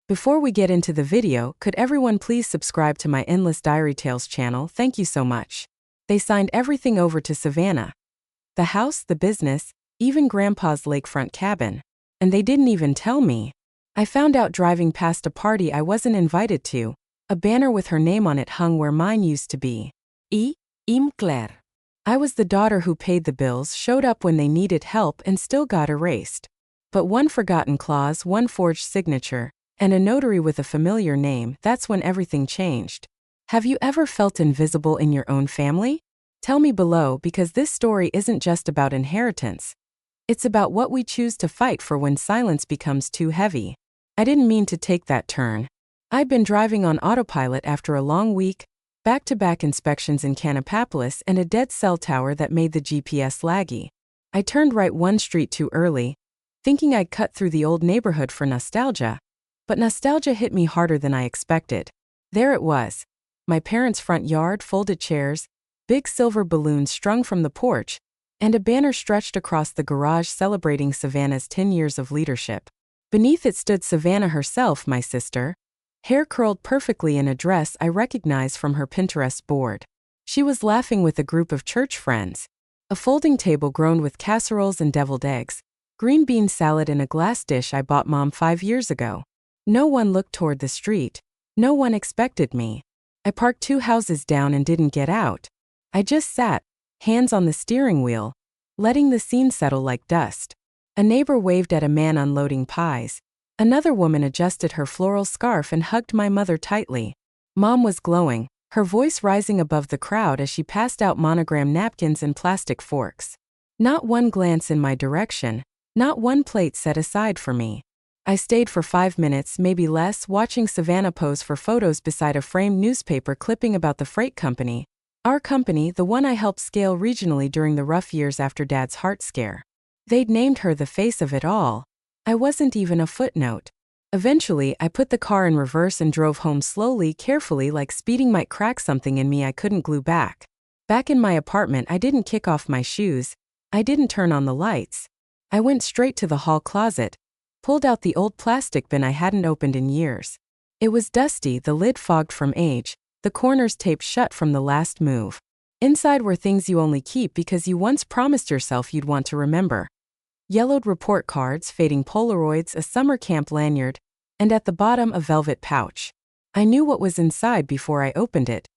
Before we get into the video, could everyone please subscribe to my Endless Diary Tales channel? Thank you so much. They signed everything over to Savannah. The house, the business, even Grandpa's lakefront cabin. And they didn't even tell me. I found out driving past a party I wasn't invited to. A banner with her name on it hung where mine used to be. Im Claire. I was the daughter who paid the bills, showed up when they needed help, and still got erased. But one forgotten clause, one forged signature, and a notary with a familiar name, that's when everything changed. Have you ever felt invisible in your own family? Tell me below, because this story isn't just about inheritance. It's about what we choose to fight for when silence becomes too heavy. I didn't mean to take that turn. I'd been driving on autopilot after a long week, back-to-back inspections in Canapolis and a dead cell tower that made the GPS laggy. I turned right one street too early, thinking I'd cut through the old neighborhood for nostalgia. But nostalgia hit me harder than I expected. There it was. My parents' front yard, folded chairs, big silver balloons strung from the porch, and a banner stretched across the garage celebrating Savannah's 10 years of leadership. Beneath it stood Savannah herself, my sister, hair curled perfectly in a dress I recognized from her Pinterest board. She was laughing with a group of church friends. A folding table groaned with casseroles and deviled eggs, green bean salad in a glass dish I bought Mom 5 years ago. No one looked toward the street. No one expected me. I parked 2 houses down and didn't get out. I just sat, hands on the steering wheel, letting the scene settle like dust. A neighbor waved at a man unloading pies. Another woman adjusted her floral scarf and hugged my mother tightly. Mom was glowing, her voice rising above the crowd as she passed out monogram napkins and plastic forks. Not one glance in my direction, not one plate set aside for me. I stayed for 5 minutes, maybe less, watching Savannah pose for photos beside a framed newspaper clipping about the freight company. Our company, the one I helped scale regionally during the rough years after Dad's heart scare. They'd named her the face of it all. I wasn't even a footnote. Eventually, I put the car in reverse and drove home slowly, carefully, like speeding might crack something in me I couldn't glue back. Back in my apartment, I didn't kick off my shoes. I didn't turn on the lights. I went straight to the hall closet, pulled out the old plastic bin I hadn't opened in years. It was dusty, the lid fogged from age, the corners taped shut from the last move. Inside were things you only keep because you once promised yourself you'd want to remember. Yellowed report cards, fading Polaroids, a summer camp lanyard, and at the bottom a velvet pouch. I knew what was inside before I opened it.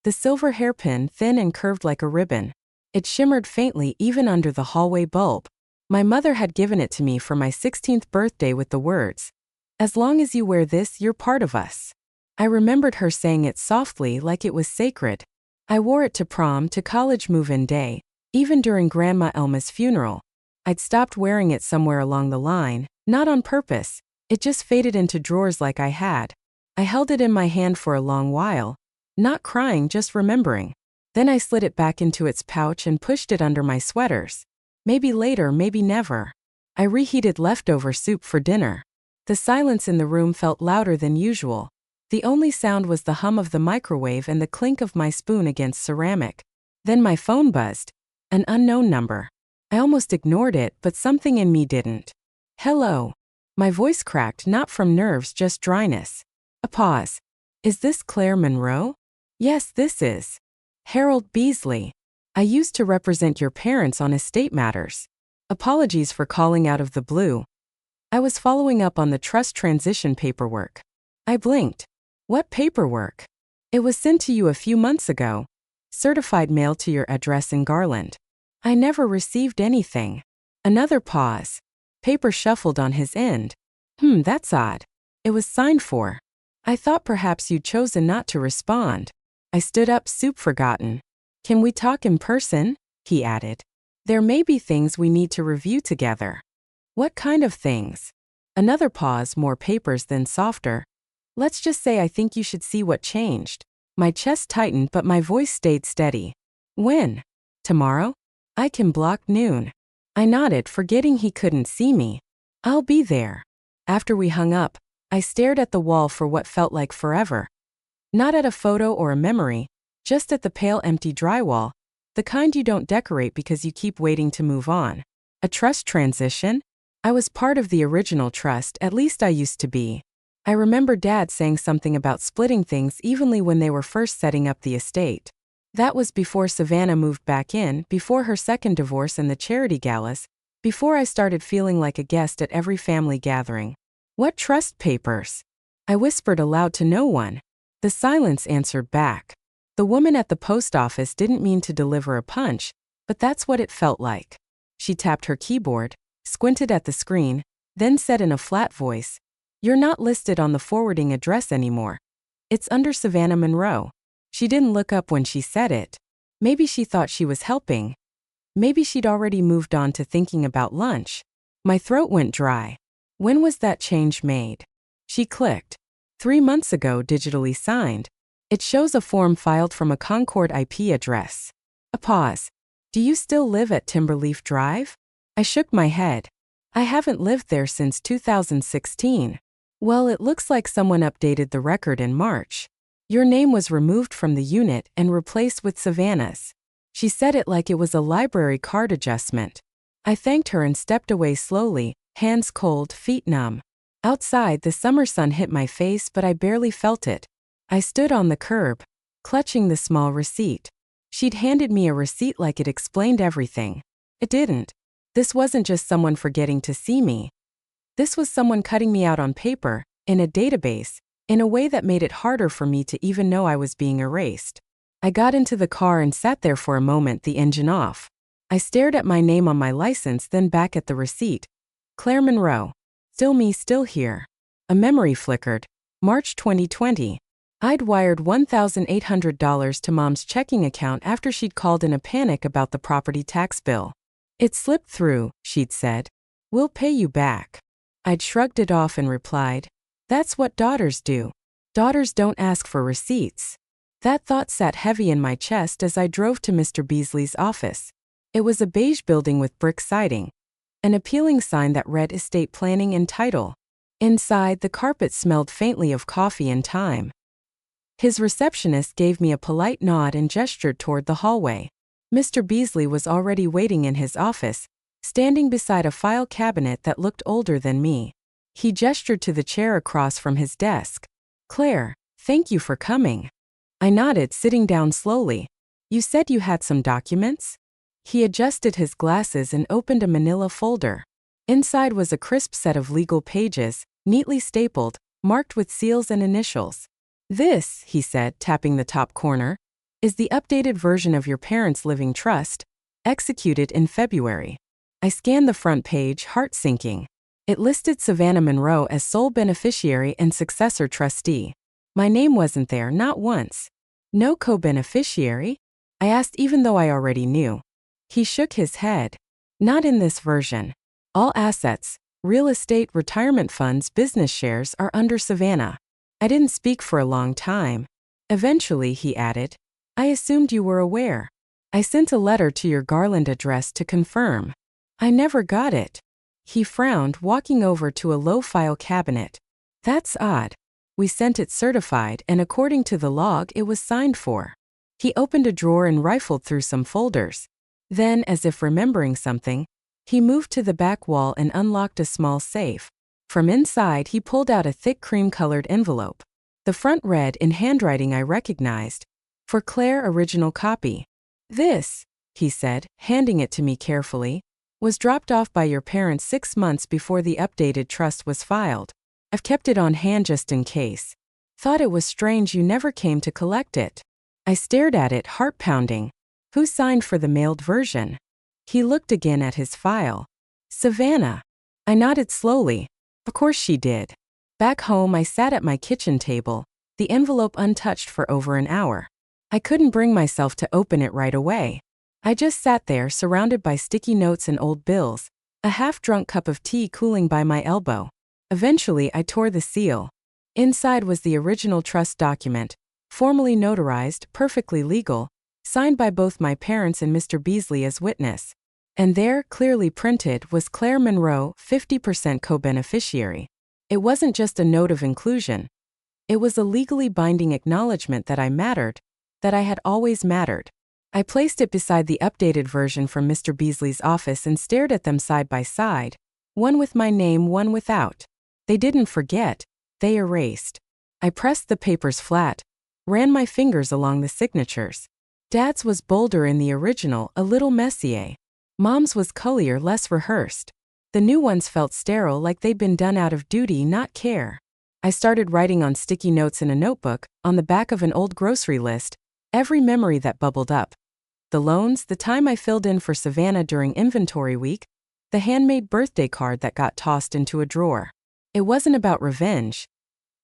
The silver hairpin, thin and curved like a ribbon. It shimmered faintly even under the hallway bulb. My mother had given it to me for my 16th birthday with the words, "As long as you wear this, you're part of us." I remembered her saying it softly like it was sacred. I wore it to prom, to college move-in day, even during Grandma Elma's funeral. I'd stopped wearing it somewhere along the line, not on purpose. It just faded into drawers like I had. I held it in my hand for a long while, not crying, just remembering. Then I slid it back into its pouch and pushed it under my sweaters. Maybe later, maybe never. I reheated leftover soup for dinner. The silence in the room felt louder than usual. The only sound was the hum of the microwave and the clink of my spoon against ceramic. Then my phone buzzed. An unknown number. I almost ignored it, but something in me didn't. "Hello." My voice cracked, not from nerves, just dryness. A pause. "Is this Claire Monroe?" "Yes, this is Harold Beasley. I used to represent your parents on estate matters. Apologies for calling out of the blue. I was following up on the trust transition paperwork." I blinked. "What paperwork?" "It was sent to you a few months ago. Certified mail to your address in Garland." "I never received anything." Another pause. Paper shuffled on his end. That's odd. It was signed for." "I thought perhaps you'd chosen not to respond." I stood up, soup forgotten. "Can we talk in person?" he added. "There may be things we need to review together." "What kind of things?" Another pause, more papers, then softer. "Let's just say I think you should see what changed." My chest tightened, but my voice stayed steady. "When?" "Tomorrow? I can block noon." I nodded, forgetting he couldn't see me. "I'll be there." After we hung up, I stared at the wall for what felt like forever. Not at a photo or a memory, just at the pale empty drywall, the kind you don't decorate because you keep waiting to move on. A trust transition? I was part of the original trust, at least I used to be. I remember Dad saying something about splitting things evenly when they were first setting up the estate. That was before Savannah moved back in, before her second divorce and the charity galas, before I started feeling like a guest at every family gathering. What trust papers? I whispered aloud to no one. The silence answered back. The woman at the post office didn't mean to deliver a punch, but that's what it felt like. She tapped her keyboard, squinted at the screen, then said in a flat voice, "You're not listed on the forwarding address anymore. It's under Savannah Monroe." She didn't look up when she said it. Maybe she thought she was helping. Maybe she'd already moved on to thinking about lunch. My throat went dry. When was that change made? She clicked. 3 months ago, digitally signed. It shows a form filed from a Concord IP address. A pause. Do you still live at Timberleaf Drive? I shook my head. I haven't lived there since 2016. Well, it looks like someone updated the record in March. Your name was removed from the unit and replaced with Savannah's. She said it like it was a library card adjustment. I thanked her and stepped away slowly, hands cold, feet numb. Outside, the summer sun hit my face, but I barely felt it. I stood on the curb, clutching the small receipt. She'd handed me a receipt like it explained everything. It didn't. This wasn't just someone forgetting to see me. This was someone cutting me out on paper, in a database, in a way that made it harder for me to even know I was being erased. I got into the car and sat there for a moment, the engine off. I stared at my name on my license, then back at the receipt. Claire Monroe. Still me, still here. A memory flickered. March 2020. I'd wired $1,800 to Mom's checking account after she'd called in a panic about the property tax bill. It slipped through, she'd said. We'll pay you back. I'd shrugged it off and replied, that's what daughters do. Daughters don't ask for receipts. That thought sat heavy in my chest as I drove to Mr. Beasley's office. It was a beige building with brick siding. An appealing sign that read estate planning and title. Inside, the carpet smelled faintly of coffee and thyme. His receptionist gave me a polite nod and gestured toward the hallway. Mr. Beasley was already waiting in his office, standing beside a file cabinet that looked older than me. He gestured to the chair across from his desk. Claire, thank you for coming. I nodded, sitting down slowly. You said you had some documents? He adjusted his glasses and opened a manila folder. Inside was a crisp set of legal pages, neatly stapled, marked with seals and initials. This, he said, tapping the top corner, is the updated version of your parents' living trust, executed in February. I scanned the front page, heart sinking. It listed Savannah Monroe as sole beneficiary and successor trustee. My name wasn't there, not once. No co-beneficiary? I asked, even though I already knew. He shook his head. Not in this version. All assets, real estate, retirement funds, business shares are under Savannah. I didn't speak for a long time. Eventually, he added, I assumed you were aware. I sent a letter to your Garland address to confirm. I never got it. He frowned, walking over to a low file cabinet. That's odd. We sent it certified, and according to the log, it was signed for. He opened a drawer and rifled through some folders. Then, as if remembering something, he moved to the back wall and unlocked a small safe. From inside, he pulled out a thick cream-colored envelope. The front read, in handwriting I recognized, For Claire, original copy. This, he said, handing it to me carefully, was dropped off by your parents 6 months before the updated trust was filed. I've kept it on hand just in case. Thought it was strange you never came to collect it. I stared at it, heart pounding. Who signed for the mailed version? He looked again at his file. Savannah. I nodded slowly. Of course she did. Back home, I sat at my kitchen table, the envelope untouched for over an hour. I couldn't bring myself to open it right away. I just sat there, surrounded by sticky notes and old bills, a half-drunk cup of tea cooling by my elbow. Eventually, I tore the seal. Inside was the original trust document, formally notarized, perfectly legal, signed by both my parents and Mr. Beasley as witness. And there, clearly printed, was Claire Monroe, 50% co-beneficiary. It wasn't just a note of inclusion. It was a legally binding acknowledgement that I mattered, that I had always mattered. I placed it beside the updated version from Mr. Beasley's office and stared at them side by side, one with my name, one without. They didn't forget. They erased. I pressed the papers flat, ran my fingers along the signatures. Dad's was bolder in the original, a little messier. Mom's was cullier, less rehearsed. The new ones felt sterile, like they'd been done out of duty, not care. I started writing on sticky notes in a notebook, on the back of an old grocery list, every memory that bubbled up. The loans, the time I filled in for Savannah during inventory week, the handmade birthday card that got tossed into a drawer. It wasn't about revenge.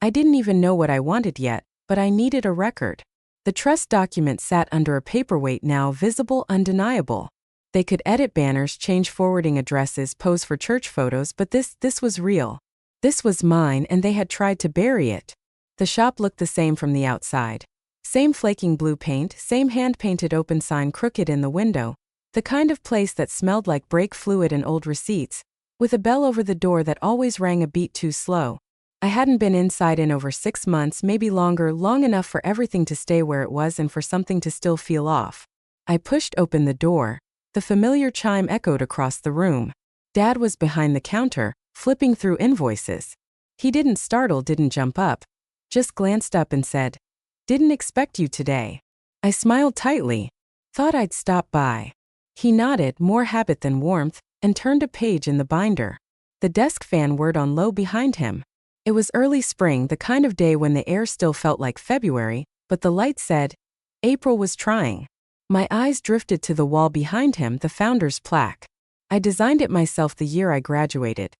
I didn't even know what I wanted yet, but I needed a record. The trust document sat under a paperweight, now visible, undeniable. They could edit banners, change forwarding addresses, pose for church photos, but this was real. This was mine, and they had tried to bury it. The shop looked the same from the outside. Same flaking blue paint, same hand-painted open sign crooked in the window. The kind of place that smelled like brake fluid and old receipts, with a bell over the door that always rang a beat too slow. I hadn't been inside in over 6 months, maybe longer, long enough for everything to stay where it was and for something to still feel off. I pushed open the door. The familiar chime echoed across the room. Dad was behind the counter, flipping through invoices. He didn't startle, didn't jump up, just glanced up and said, "Didn't expect you today." I smiled tightly. Thought I'd stop by. He nodded, more habit than warmth, and turned a page in the binder. The desk fan whirred on low behind him. It was early spring, the kind of day when the air still felt like February, but the light said, April was trying. My eyes drifted to the wall behind him, the founder's plaque. I designed it myself the year I graduated.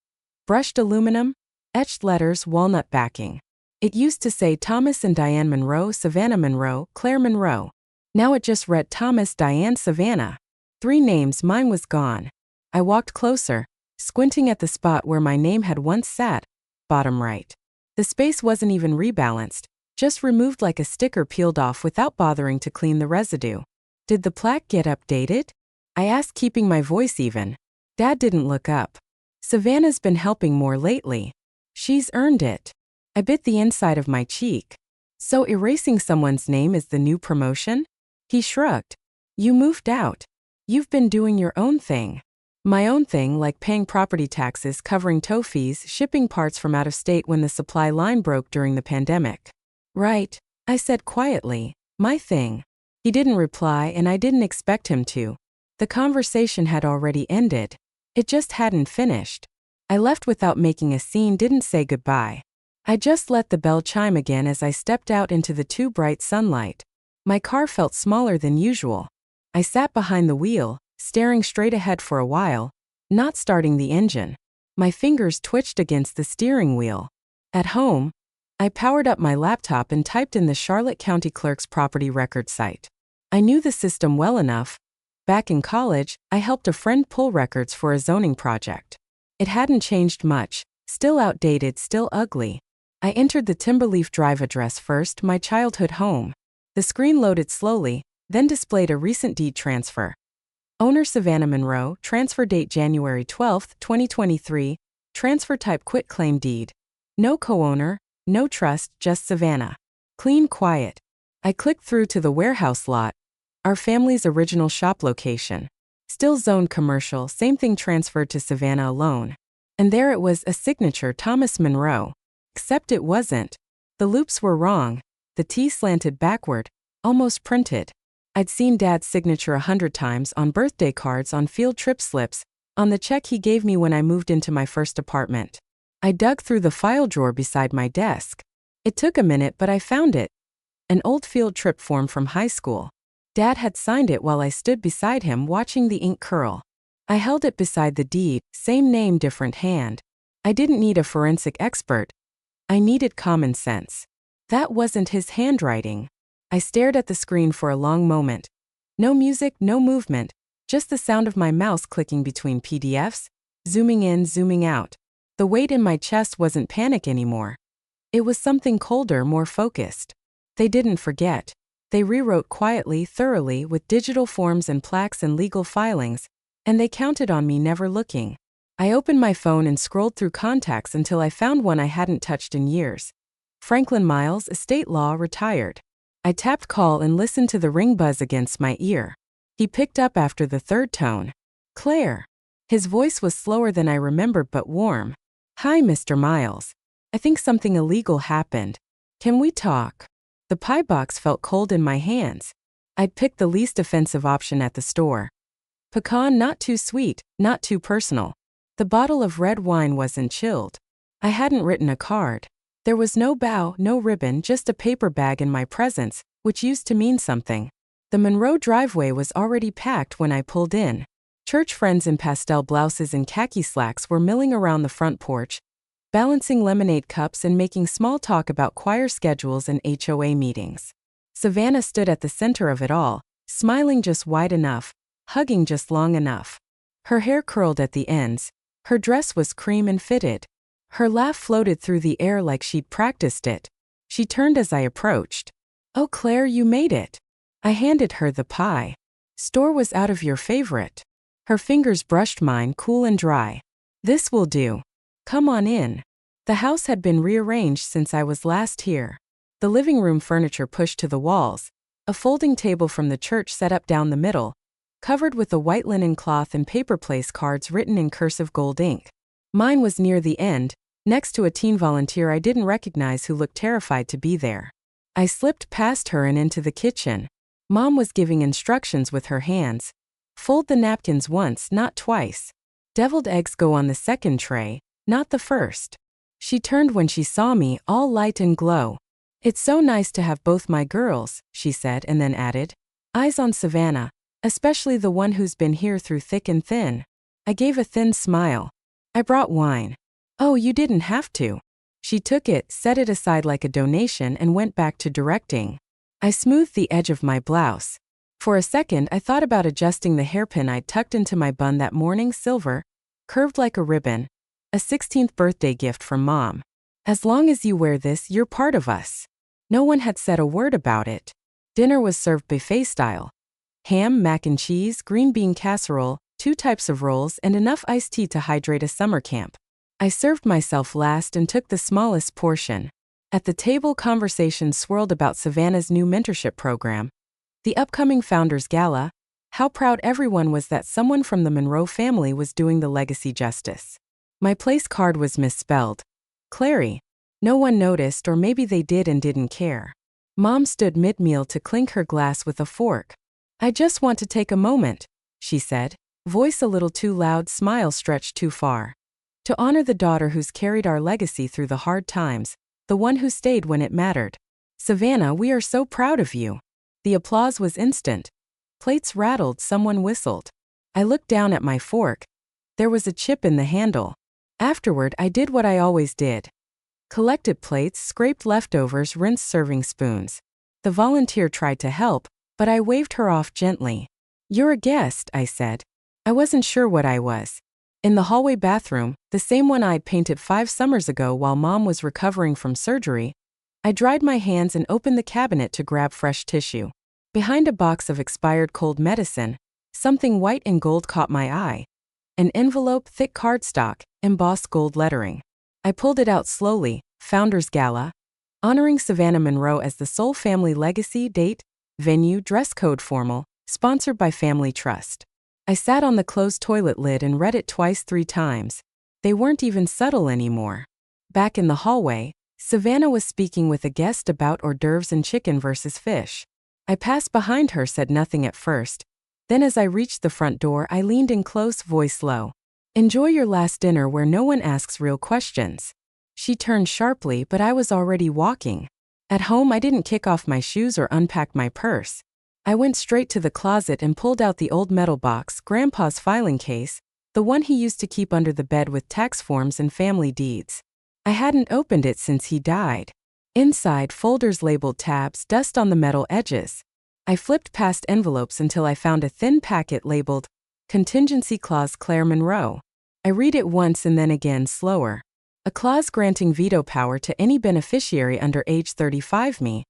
Brushed aluminum, etched letters, walnut backing. It used to say Thomas and Diane Monroe, Savannah Monroe, Claire Monroe. Now it just read Thomas, Diane, Savannah. 3 names, mine was gone. I walked closer, squinting at the spot where my name had once sat, bottom right. The space wasn't even rebalanced, just removed like a sticker peeled off without bothering to clean the residue. Did the plaque get updated? I asked, keeping my voice even. Dad didn't look up. Savannah's been helping more lately. She's earned it. I bit the inside of my cheek. So erasing someone's name is the new promotion? He shrugged. You moved out. You've been doing your own thing. My own thing, like paying property taxes, covering tow fees, shipping parts from out of state when the supply line broke during the pandemic. Right, I said quietly. My thing. He didn't reply, and I didn't expect him to. The conversation had already ended. It just hadn't finished. I left without making a scene, didn't say goodbye. I just let the bell chime again as I stepped out into the too bright sunlight. My car felt smaller than usual. I sat behind the wheel, staring straight ahead for a while, not starting the engine. My fingers twitched against the steering wheel. At home, I powered up my laptop and typed in the Charlotte County Clerk's property record site. I knew the system well enough. Back in college, I helped a friend pull records for a zoning project. It hadn't changed much, still outdated, still ugly. I entered the Timberleaf Drive address first, my childhood home. The screen loaded slowly, then displayed a recent deed transfer. Owner Savannah Monroe, transfer date January 12, 2023, transfer type quitclaim deed. No co-owner, no trust, just Savannah. Clean, quiet. I clicked through to the warehouse lot, our family's original shop location. Still zoned commercial, same thing transferred to Savannah alone. And there it was, a signature, Thomas Monroe. Except it wasn't. The loops were wrong. The T slanted backward, almost printed. I'd seen Dad's signature 100 times on birthday cards, on field trip slips, on the check he gave me when I moved into my first apartment. I dug through the file drawer beside my desk. It took a minute, but I found it. An old field trip form from high school. Dad had signed it while I stood beside him watching the ink curl. I held it beside the deed, same name, different hand. I didn't need a forensic expert. I needed common sense. That wasn't his handwriting. I stared at the screen for a long moment. No music, no movement, just the sound of my mouse clicking between PDFs, zooming in, zooming out. The weight in my chest wasn't panic anymore. It was something colder, more focused. They didn't forget. They rewrote quietly, thoroughly, with digital forms and plaques and legal filings, and they counted on me never looking. I opened my phone and scrolled through contacts until I found one I hadn't touched in years. Franklin Miles, estate law, retired. I tapped call and listened to the ring buzz against my ear. He picked up after the third tone. Claire. His voice was slower than I remembered but warm. Hi, Mr. Miles. I think something illegal happened. Can we talk? The pie box felt cold in my hands. I'd picked the least offensive option at the store. Pecan, not too sweet, not too personal. The bottle of red wine wasn't chilled. I hadn't written a card. There was no bow, no ribbon, just a paper bag in my presence, which used to mean something. The Monroe driveway was already packed when I pulled in. Church friends in pastel blouses and khaki slacks were milling around the front porch, balancing lemonade cups and making small talk about choir schedules and HOA meetings. Savannah stood at the center of it all, smiling just wide enough, hugging just long enough. Her hair curled at the ends. Her dress was cream and fitted. Her laugh floated through the air like she'd practiced it. She turned as I approached. "Oh, Claire, you made it." I handed her the pie. "Store was out of your favorite." Her fingers brushed mine, cool and dry. "This will do. Come on in." The house had been rearranged since I was last here. The living room furniture pushed to the walls, a folding table from the church set up down the middle, covered with a white linen cloth and paper place cards written in cursive gold ink. Mine was near the end, next to a teen volunteer I didn't recognize who looked terrified to be there. I slipped past her and into the kitchen. Mom was giving instructions with her hands. "Fold the napkins once, not twice. Deviled eggs go on the second tray, not the first." She turned when she saw me, all light and glow. "It's so nice to have both my girls," she said, and then added, "Eyes on Savannah, especially the one who's been here through thick and thin." I gave a thin smile. "I brought wine." "Oh, you didn't have to." She took it, set it aside like a donation, and went back to directing. I smoothed the edge of my blouse. For a second, I thought about adjusting the hairpin I'd tucked into my bun that morning, silver, curved like a ribbon, a 16th birthday gift from Mom. "As long as you wear this, you're part of us." No one had said a word about it. Dinner was served buffet style. Ham, mac and cheese, green bean casserole, 2 types of rolls, and enough iced tea to hydrate a summer camp. I served myself last and took the smallest portion. At the table, conversations swirled about Savannah's new mentorship program, the upcoming Founders Gala, how proud everyone was that someone from the Monroe family was doing the legacy justice. My place card was misspelled. Clary. No one noticed, or maybe they did and didn't care. Mom stood mid-meal to clink her glass with a fork. "I just want to take a moment," she said, voice a little too loud, smile stretched too far. "To honor the daughter who's carried our legacy through the hard times, the one who stayed when it mattered. Savannah, we are so proud of you." The applause was instant. Plates rattled, someone whistled. I looked down at my fork. There was a chip in the handle. Afterward, I did what I always did. Collected plates, scraped leftovers, rinsed serving spoons. The volunteer tried to help, but I waved her off gently. "You're a guest," I said. I wasn't sure what I was. In the hallway bathroom, the same one I'd painted 5 summers ago while Mom was recovering from surgery, I dried my hands and opened the cabinet to grab fresh tissue. Behind a box of expired cold medicine, something white and gold caught my eye. An envelope, thick cardstock, embossed gold lettering. I pulled it out slowly. Founders Gala, honoring Savannah Monroe as the sole family legacy, date, venue, dress code formal, sponsored by Family Trust. I sat on the closed toilet lid and read it twice, 3 times. They weren't even subtle anymore. Back in the hallway, Savannah was speaking with a guest about hors d'oeuvres and chicken versus fish. I passed behind her, said nothing at first. Then as I reached the front door, I leaned in close, voice low. "Enjoy your last dinner where no one asks real questions." She turned sharply, but I was already walking. At home, I didn't kick off my shoes or unpack my purse. I went straight to the closet and pulled out the old metal box, Grandpa's filing case, the one he used to keep under the bed with tax forms and family deeds. I hadn't opened it since he died. Inside, folders labeled tabs, dust on the metal edges. I flipped past envelopes until I found a thin packet labeled Contingency Clause Claire Monroe. I read it once and then again, slower. A clause granting veto power to any beneficiary under age 35 me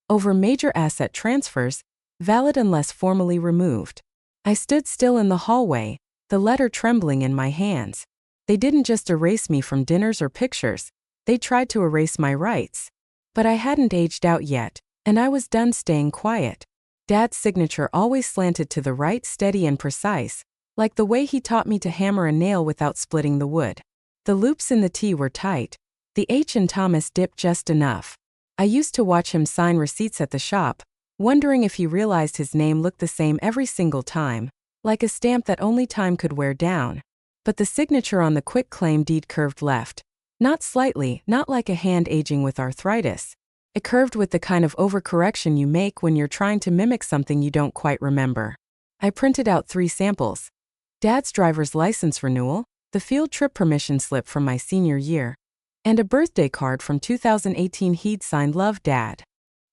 over major asset transfers, valid unless formally removed. I stood still in the hallway, the letter trembling in my hands. They didn't just erase me from dinners or pictures, they tried to erase my rights. But I hadn't aged out yet, and I was done staying quiet. Dad's signature always slanted to the right, steady and precise, like the way he taught me to hammer a nail without splitting the wood. The loops in the T were tight, The H in Thomas dipped just enough. I used to watch him sign receipts at the shop, wondering if he realized his name looked the same every single time, like a stamp that only time could wear down. But the signature on the quitclaim deed curved left. Not slightly, not like a hand aging with arthritis. It curved with the kind of overcorrection you make when you're trying to mimic something you don't quite remember. I printed out 3 samples. Dad's driver's license renewal, the field trip permission slip from my senior year, and a birthday card from 2018 he'd signed "Love, Dad."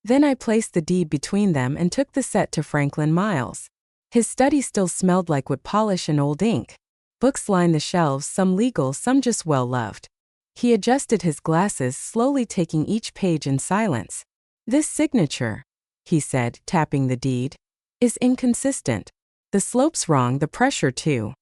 Then I placed the deed between them and took the set to Franklin Miles. His study still smelled like wood polish and old ink. Books lined the shelves, some legal, some just well-loved. He adjusted his glasses, slowly taking each page in silence. "This signature," he said, tapping the deed, "is inconsistent. The slope's wrong, the pressure too."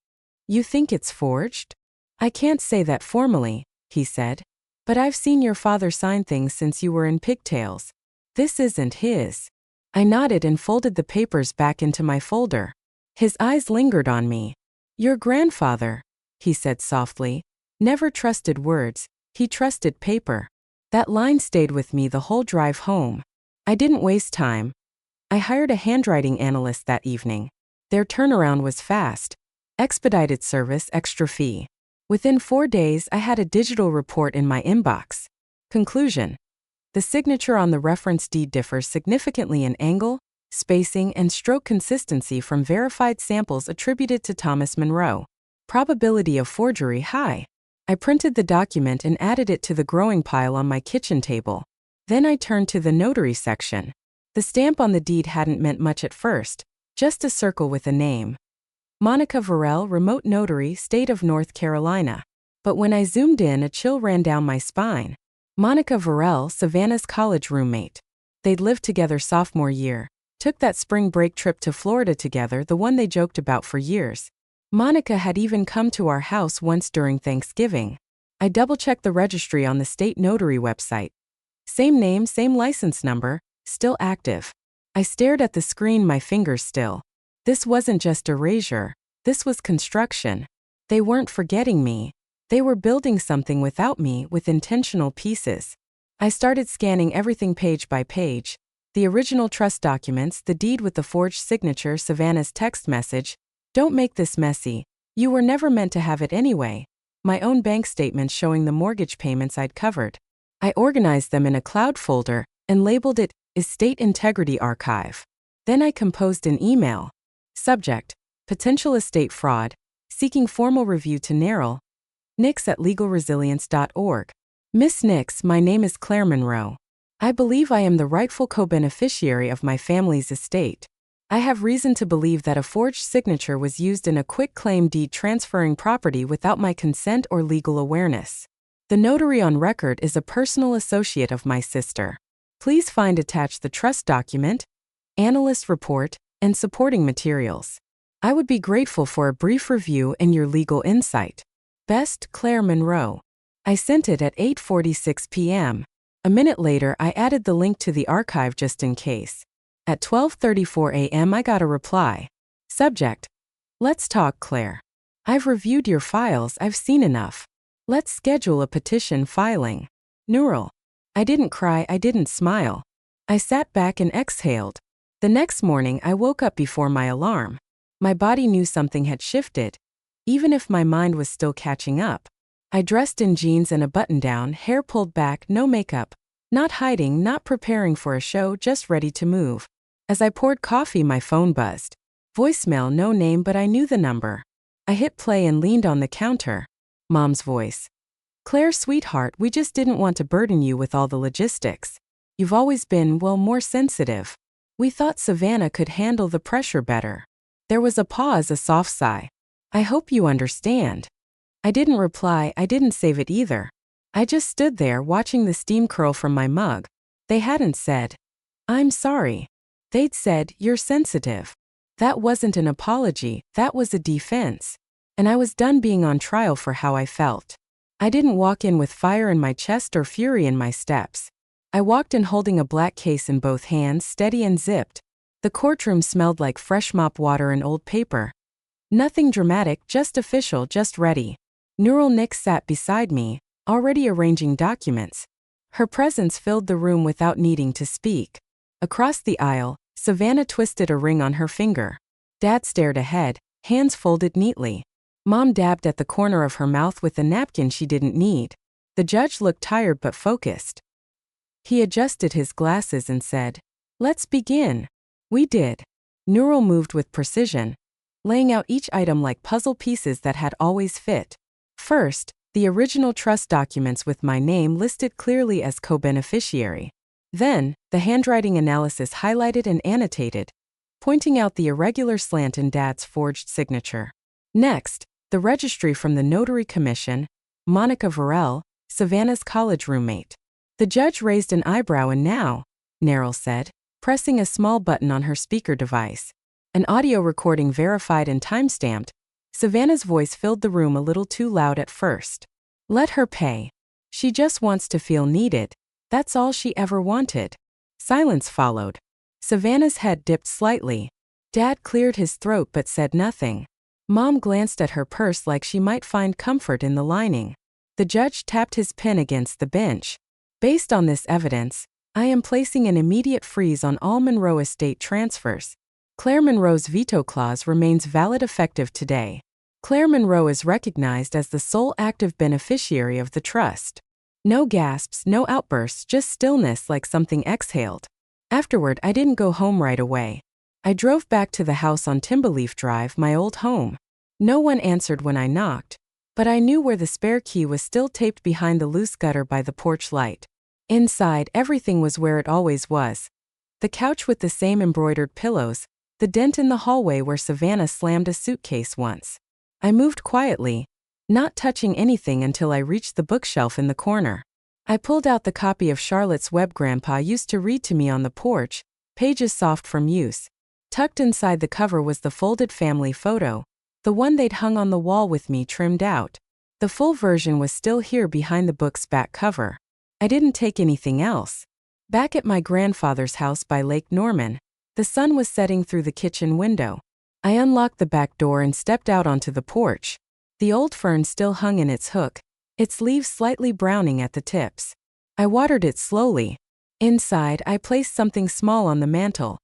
"You think it's forged?" "I can't say that formally," he said. "But I've seen your father sign things since you were in pigtails. This isn't his." I nodded and folded the papers back into my folder. His eyes lingered on me. "Your grandfather," he said softly, "never trusted words, he trusted paper." That line stayed with me the whole drive home. I didn't waste time. I hired a handwriting analyst that evening. Their turnaround was fast. Expedited service, extra fee. Within 4 days, I had a digital report in my inbox. Conclusion: the signature on the reference deed differs significantly in angle, spacing, and stroke consistency from verified samples attributed to Thomas Monroe. Probability of forgery high. I printed the document and added it to the growing pile on my kitchen table. Then I turned to the notary section. The stamp on the deed hadn't meant much at first, just a circle with a name. Monica Varell, remote notary, state of North Carolina. But when I zoomed in, a chill ran down my spine. Monica Varell, Savannah's college roommate. They'd lived together sophomore year, took that spring break trip to Florida together, the one they joked about for years. Monica had even come to our house once during Thanksgiving. I double-checked the registry on the state notary website. Same name, same license number, still active. I stared at the screen, my fingers still. This wasn't just erasure, this was construction. They weren't forgetting me. They were building something without me, with intentional pieces. I started scanning everything page by page. The original trust documents, the deed with the forged signature, Savannah's text message, "Don't make this messy. You were never meant to have it anyway." My own bank statements showing the mortgage payments I'd covered. I organized them in a cloud folder and labeled it Estate Integrity Archive. Then I composed an email. Subject: Potential estate fraud. Seeking formal review to Neryl. Nix@legalresilience.org. Miss Nix, my name is Claire Monroe. I believe I am the rightful co-beneficiary of my family's estate. I have reason to believe that a forged signature was used in a quitclaim deed transferring property without my consent or legal awareness. The notary on record is a personal associate of my sister. Please find attached the trust document, analyst report, and supporting materials. I would be grateful for a brief review and your legal insight. Best, Claire Monroe. I sent it at 8:46 p.m. A minute later, I added the link to the archive just in case. At 12:34 a.m. I got a reply. Subject: Let's talk, Claire. I've reviewed your files, I've seen enough. Let's schedule a petition filing. Neryl. I didn't cry, I didn't smile. I sat back and exhaled. The next morning, I woke up before my alarm. My body knew something had shifted, even if my mind was still catching up. I dressed in jeans and a button-down, hair pulled back, no makeup. Not hiding, not preparing for a show, just ready to move. As I poured coffee, my phone buzzed. Voicemail, no name, but I knew the number. I hit play and leaned on the counter. Mom's voice. Claire, sweetheart, we just didn't want to burden you with all the logistics. You've always been, well, more sensitive. We thought Savannah could handle the pressure better. There was a pause, a soft sigh. I hope you understand. I didn't reply, I didn't save it either. I just stood there watching the steam curl from my mug. They hadn't said, "I'm sorry." They'd said, "You're sensitive." That wasn't an apology, that was a defense. And I was done being on trial for how I felt. I didn't walk in with fire in my chest or fury in my steps. I walked in holding a black case in both hands, steady and zipped. The courtroom smelled like fresh mop water and old paper. Nothing dramatic, just official, just ready. Neryl Nix sat beside me, already arranging documents. Her presence filled the room without needing to speak. Across the aisle, Savannah twisted a ring on her finger. Dad stared ahead, hands folded neatly. Mom dabbed at the corner of her mouth with a napkin she didn't need. The judge looked tired but focused. He adjusted his glasses and said, "Let's begin." We did. Neural moved with precision, laying out each item like puzzle pieces that had always fit. First, the original trust documents with my name listed clearly as co-beneficiary. Then, the handwriting analysis highlighted and annotated, pointing out the irregular slant in Dad's forged signature. Next, the registry from the Notary Commission, Monica Varell, Savannah's college roommate. The judge raised an eyebrow and now, Neril said, pressing a small button on her speaker device. An audio recording verified and timestamped. Savannah's voice filled the room a little too loud at first. Let her pay. She just wants to feel needed. That's all she ever wanted. Silence followed. Savannah's head dipped slightly. Dad cleared his throat but said nothing. Mom glanced at her purse like she might find comfort in the lining. The judge tapped his pen against the bench. Based on this evidence, I am placing an immediate freeze on all Monroe estate transfers. Claire Monroe's veto clause remains valid effective today. Claire Monroe is recognized as the sole active beneficiary of the trust. No gasps, no outbursts, just stillness like something exhaled. Afterward, I didn't go home right away. I drove back to the house on Timberleaf Drive, my old home. No one answered when I knocked, but I knew where the spare key was still taped behind the loose gutter by the porch light. Inside, everything was where it always was. The couch with the same embroidered pillows, the dent in the hallway where Savannah slammed a suitcase once. I moved quietly, not touching anything until I reached the bookshelf in the corner. I pulled out the copy of Charlotte's Web Grandpa used to read to me on the porch, pages soft from use. Tucked inside the cover was the folded family photo, the one they'd hung on the wall with me trimmed out. The full version was still here behind the book's back cover. I didn't take anything else. Back at my grandfather's house by Lake Norman, the sun was setting through the kitchen window. I unlocked the back door and stepped out onto the porch. The old fern still hung in its hook, its leaves slightly browning at the tips. I watered it slowly. Inside, I placed something small on the mantel.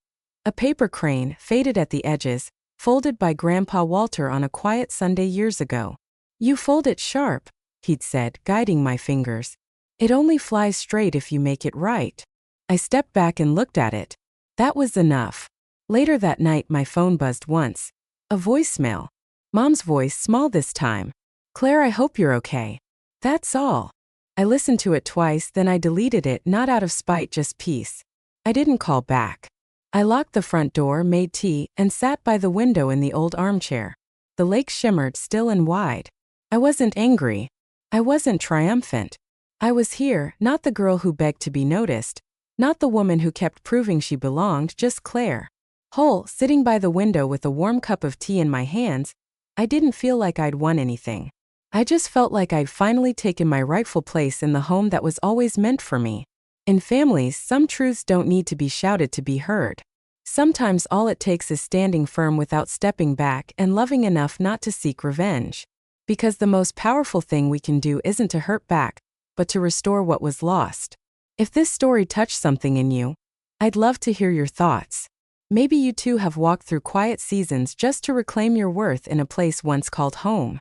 A paper crane, faded at the edges, folded by Grandpa Walter on a quiet Sunday years ago. "You fold it sharp," he'd said, guiding my fingers. "It only flies straight if you make it right." I stepped back and looked at it. That was enough. Later that night, my phone buzzed once. A voicemail. Mom's voice, small this time. "Claire, I hope you're okay." That's all. I listened to it twice, then I deleted it, not out of spite, just peace. I didn't call back. I locked the front door, made tea, and sat by the window in the old armchair. The lake shimmered still and wide. I wasn't angry. I wasn't triumphant. I was here, not the girl who begged to be noticed, not the woman who kept proving she belonged, just Claire. Whole, sitting by the window with a warm cup of tea in my hands. I didn't feel like I'd won anything. I just felt like I'd finally taken my rightful place in the home that was always meant for me. In families, some truths don't need to be shouted to be heard. Sometimes all it takes is standing firm without stepping back and loving enough not to seek revenge. Because the most powerful thing we can do isn't to hurt back, but to restore what was lost. If this story touched something in you, I'd love to hear your thoughts. Maybe you too have walked through quiet seasons just to reclaim your worth in a place once called home.